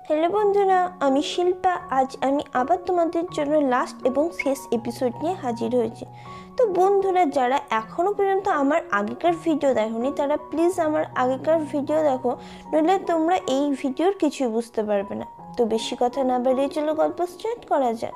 Hello বন্ধুরা, আমি শিল্পা। আজ আমি আবার তোমাদের জন্য লাস্ট এবং শেষ এপিসোড নিয়ে হাজির হয়েছি। তো বন্ধুরা, যারা এখনও পর্যন্ত আমার আগেকার ভিডিও দেখোনি তারা প্লিজ আমার আগেকার ভিডিও দেখো, নইলে তোমরা এই ভিডিওর কিছুই বুঝতে পারবে না। তো বেশি কথা না বাড়িয়ে চলো গল্প স্টার্ট করা যাক।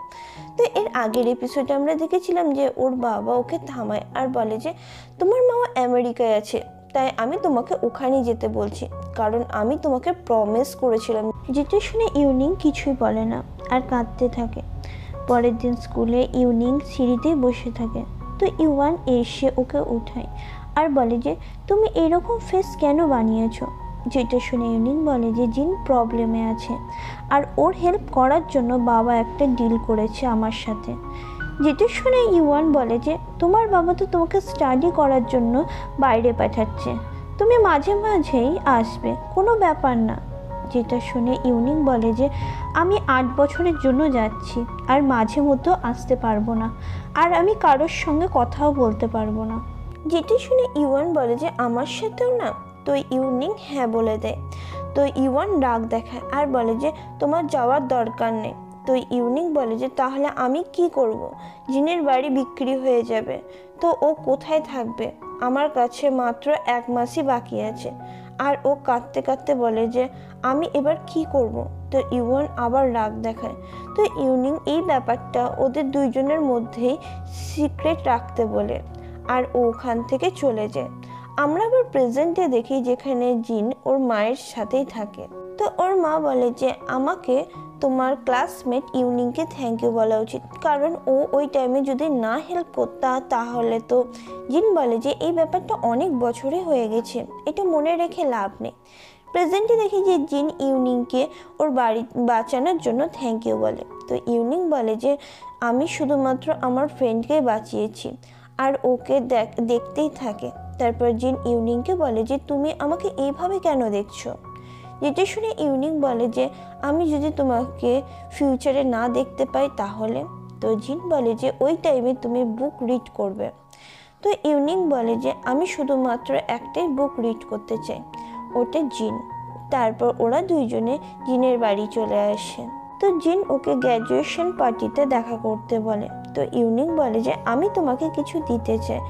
তো এর আগের এপিসোডে আমরা দেখেছিলাম যে ওর বাবা ওকে থামায় আর বলে যে তোমার মা আমেরিকায় আছে, তাই আমি তোমাকে ওখানে যেতে বলছি, কারণ আমি তোমাকে প্রমিস করেছিলাম। যেটা শুনে ইউনিং কিছুই বলে না আর কাঁদতে থাকে। পরের দিন স্কুলে ইউনিং সিঁড়িতেই বসে থাকে। তো ইউয়ান এসে ওকে উঠায় আর বলে যে তুমি এরকম ফেস কেন বানিয়েছো। যেটা শুনে ইউনিং বলে যে জিন প্রবলেমে আছে আর ওর হেল্প করার জন্য বাবা একটা ডিল করেছে আমার সাথে। যেটা শুনে ইউয়ান বলে যে তোমার বাবা তো তোমাকে স্টাডি করার জন্য বাইরে পাঠাচ্ছে, তুমি মাঝে মাঝেই আসবে, কোনো ব্যাপার না। যেটা শুনে ইউনিং বলে যে আমি 8 বছরের জন্য যাচ্ছি আর মাঝে মধ্যেও আসতে পারবো না, আর আমি কারোর সঙ্গে কথাও বলতে পারবো না। যেটা শুনে ইউয়ান বলে যে আমার সাথেও না। তো ইউনিং হ্যাঁ বলে দেয়। তো ইউয়ান রাগ দেখায় আর বলে যে তোমার যাওয়ার দরকার নেই। তো ইউনিং বলে যে তাহলে আমি কি করব? জিনের বাড়ি বিক্রি হয়ে যাবে, তো ও কোথায় থাকবে? আমার কাছে মাত্র 1 মাসই বাকি আছে। আর ও কাঁদতে কাঁদতে বলে যে আমি এবার কি করব? তো ইউয়ান আবার রাগ দেখায়। তো ইউনিং এই ব্যাপারটা ওদের দুইজনের মধ্যেই সিক্রেট রাখতে বলে আর ও ওখান থেকে চলে যায়। আমরা আবার প্রেজেন্টে দেখি যেখানে জিন ওর মায়ের সাথেই থাকে। তো ওর মা বলে যে আমাকে তোমার ক্লাসমেট ইউনিংকে থ্যাংক ইউ বলা উচিত, কারণ ও ওই টাইমে যদি না হেল্প করতা তাহলে তো। জিন বলে যে এই ব্যাপারটা অনেক বছরে হয়ে গেছে, এটা মনে রেখে লাভ নেই। প্রেজেন্টে দেখি যে জিন ইউনিংকে ওর বাড়ি বাঁচানোর জন্য থ্যাংক ইউ বলে। তো ইউনিং বলে যে আমি শুধুমাত্র আমার ফ্রেন্ডকে বাঁচিয়েছি, আর ওকে দেখতেই থাকে। তারপর জিন ইউনিংকে বলে যে তুমি আমাকে এইভাবে কেন দেখছো। যেটা শুনে ইউনিং বলে যে আমি যদি তোমাকে ফিউচারে না দেখতে পাই তাহলে। তো জিন বলে যে ওই টাইমে তুমি বুক রিড করবে। তো ইউনিং বলে যে আমি শুধুমাত্র একটাই বুক রিড করতে চাই, ওটা জিন। তারপর ওরা দুইজনে জিনের বাড়ি চলে আসে। তো জিন ওকে গ্র্যাজুয়েশন পার্টিতে দেখা করতে বলে। তো ইউনিং বলে যে আমি তোমাকে কিছু দিতে চাই,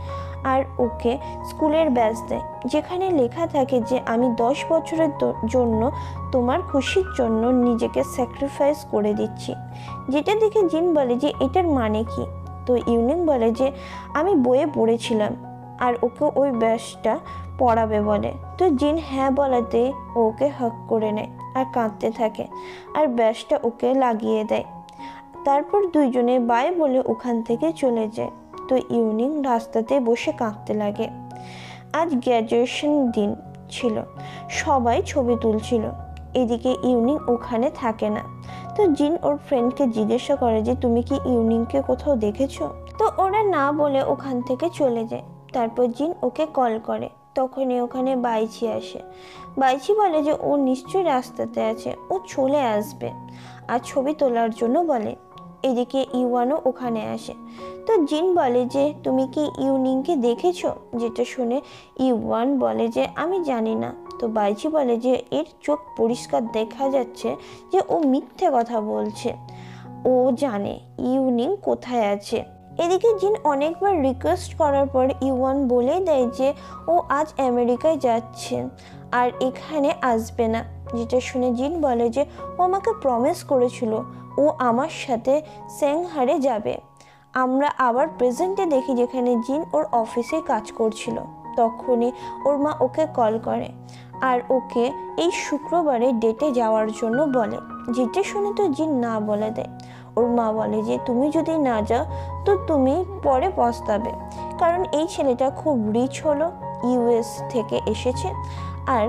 আর ওকে স্কুলের ব্যাজ দেয় যেখানে লেখা থাকে যে আমি 10 বছরের জন্য তোমার খুশির জন্য নিজেকে স্যাক্রিফাইস করে দিচ্ছি। যেটা দেখে জিন বলে যে এটার মানে কি। তো ইউনিং বলে যে আমি বইয়ে পড়েছিলাম, আর ওকে ওই ব্যাজটা পড়াবে বলে। তো জিন হ্যাঁ বলাতে ওকে হাগ করে নেয় আর কাঁদতে থাকে আর ব্যাজটা ওকে লাগিয়ে দেয়। তারপর দুইজনে বাই বলে ওখান থেকে চলে যায়। তো ইউনিং রাস্তাতে বসে কাঁদতে লাগে। আজ গ্র্যাজুয়েশন দিন ছিল, সবাই ছবি তুলছিল। এদিকে ইউনিং ওখানে থাকে না। তো জিন ওর ফ্রেন্ডকে জিজ্ঞাসা করে যে তুমি কি ইউনিংকে কোথাও দেখেছো? তো ওরা না বলে ওখান থেকে চলে যায়। তারপর জিন ওকে কল করে, তখনই ওখানে বাইচি আসে। বাইচি বলে যে ও নিশ্চয়ই রাস্তাতে আছে, ও চলে আসবে আর ছবি তোলার জন্য বলে। এদিকে ইউয়ানও ওখানে আসে। তো জিন বলে যে তুমি কি ইউনিংকে দেখেছো? যেটা শুনে ইউয়ান বলে যে আমি জানি না। তো বাইচি বলে যে এর চোখ পরিষ্কার দেখা যাচ্ছে যে ও মিথ্যে কথা বলছে, ও জানে ইউনিং কোথায় আছে। এদিকে জিন অনেকবার রিকোয়েস্ট করার পর ইউয়ান বলে দেয় যে ও আজ আমেরিকায় যাচ্ছে আর এখানে আসবে না। যেটা শুনে জিন বলে যে ও আমাকে প্রমিস করেছিল ও আমার সাথে স্যাংহারে যাবে। আমরা আবার প্রেজেন্টে দেখি যেখানে জিন ওর অফিসে কাজ করছিল। তখনই ওর মা ওকে কল করে আর ওকে এই শুক্রবারে ডেটে যাওয়ার জন্য বলে। যেটা শুনে তো জিন না বলে দেয়। ওর মা বলে যে তুমি যদি না যাও তো তুমি পরে পস্তাবে, কারণ এই ছেলেটা খুব রিচ হলো, ইউএস থেকে এসেছে, আর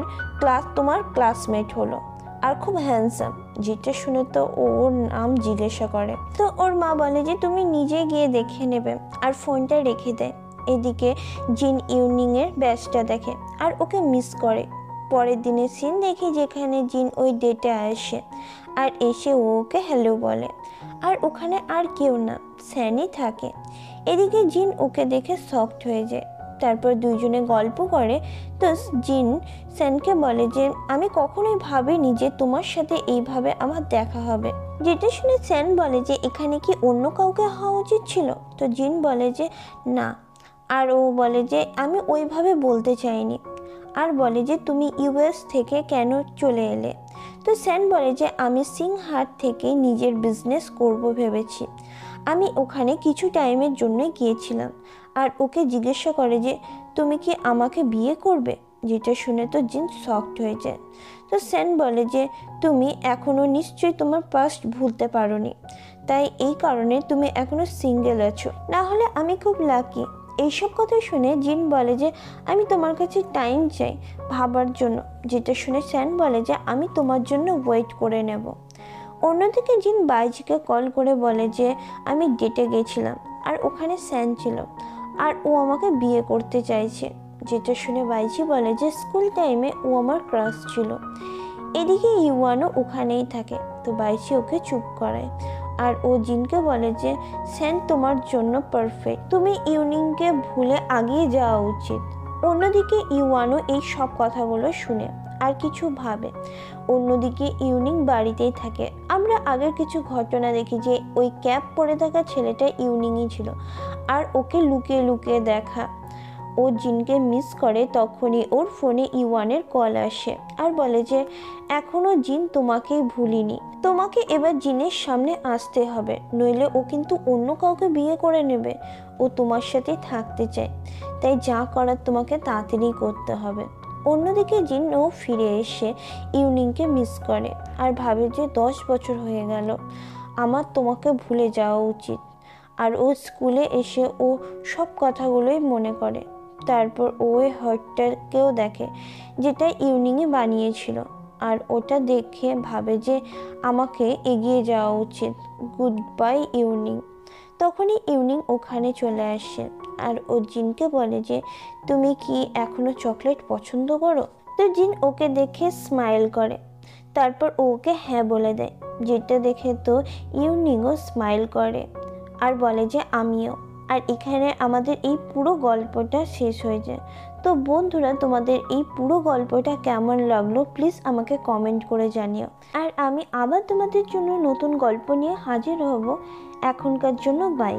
তোমার ক্লাসমেট হলো, আর খুব হ্যান্ডসাম। যেটা শুনে তো ওর নাম জিজ্ঞাসা করে। তো ওর মা বলে যে তুমি নিজে গিয়ে দেখে নেবে, আর ফোনটা রেখে দেয়। এদিকে জিন ইউনিংয়ের ব্যাচটা দেখে আর ওকে মিস করে। পরের দিনের সিন দেখি যেখানে জিন ওই ডেটে আসে আর এসে ওকে হ্যালো বলে, আর ওখানে আর কেউ না, স্যানি থাকে। এদিকে জিন ওকে দেখে শকড হয়ে যায়। তারপর দুইজনে গল্প করে। তো জিন স্যানকে বলে যে আমি কখনোই ভাবিনি যে তোমার সাথে এইভাবে আমার দেখা হবে। যেটা শুনে স্যান বলে যে এখানে কি অন্য কাউকে হওয়া উচিত ছিল? তো জিন বলে যে না। আর ও বলে যে আমি ওইভাবে বলতে চাইনি। আর বলে যে তুমি ইউএস থেকে কেন চলে এলে? তো স্যান বলে যে আমি সিংহাট থেকে নিজের বিজনেস করব ভেবেছি। আমি ওখানে কিছু টাইমের জন্য গিয়েছিলাম। আর ওকে জিজ্ঞাসা করে যে তুমি কি আমাকে বিয়ে করবে? যেটা শুনে তো জিন শকড হয়ে যায়। তো স্যান বলে যে তুমি এখনও নিশ্চয়ই তোমার পাস্ট ভুলতে পারোনি, তাই এই কারণে তুমি এখনও সিঙ্গেল আছো, না হলে আমি খুব লাকি। এইসব কথা শুনে জিন বলে যে আমি তোমার কাছে টাইম চাই ভাবার জন্য। যেটা শুনে স্যান বলে যে আমি তোমার জন্য ওয়েট করে নেব। অন্যদিকে জিন বাইজিকে কল করে বলে যে আমি ডেটে গেছিলাম আর ওখানে স্যান ছিল আর ও আমাকে বিয়ে করতে চাইছে। যেটা শুনে বাইজি বলে যে স্কুল টাইমে ও আমার ক্রাশ ছিল। এদিকে ইউয়ানও ওখানেই থাকে। তো বাইজি ওকে চুপ করায় আর ও জিনকে বলে যে স্যান তোমার জন্য পারফেক্ট, তুমি ইউনিংকে ভুলে আগিয়ে যাওয়া উচিত। অন্যদিকে ইউয়ানও এই সব কথাগুলো শুনে আর কিছু ভাবে। অন্যদিকে ইউনিং বাড়িতেই থাকে। আমরা আগের কিছু ঘটনা দেখি যে ওই ক্যাপ পরে থাকা ছেলেটা ইউনিংই ছিল আর ওকে লুকিয়ে লুকিয়ে দেখা। ও জিনকে মিস করে তখনই ওর ফোনে ইওয়ানের কল আসে আর বলে যে এখনো জিন তোমাকেই ভুলিনি, তোমাকে এবার জিনের সামনে আসতে হবে, নইলে ও কিন্তু অন্য কাউকে বিয়ে করে নেবে। ও তোমার সাথে থাকতে চায়, তাই যা করার তোমাকে তাড়াতাড়ি করতে হবে। অন্যদিকে জিন ও ফিরে এসে ইউনিংকে মিস করে আর ভাবে যে 10 বছর হয়ে গেল, আমার তোমাকে ভুলে যাওয়া উচিত। আর ও স্কুলে এসে ও সব কথাগুলোই মনে করে। তারপর ও ওই হার্টটাকেও দেখে যেটা ইউনিংয়ে বানিয়েছিল আর ওটা দেখে ভাবে যে আমাকে এগিয়ে যাওয়া উচিত। গুড বাই ইউনিং। তখনই ইউনিং ওখানে চলে আসে আর ও জিনকে বলে যে তুমি কি এখনো চকলেট পছন্দ করো? তো জিন ওকে দেখে স্মাইল করে, তারপর ওকে হ্যাঁ বলে দেয়। যেটা দেখে তো ইউনিংও স্মাইল করে আর বলে যে আমিও। আর এখানে আমাদের এই পুরো গল্পটা শেষ হয়ে যায়। তো বন্ধুরা, তোমাদের এই পুরো গল্পটা কেমন লাগলো প্লিজ আমাকে কমেন্ট করে জানিও। আর আমি আবার তোমাদের জন্য নতুন গল্প নিয়ে হাজির হব। এখনকার জন্য বাই।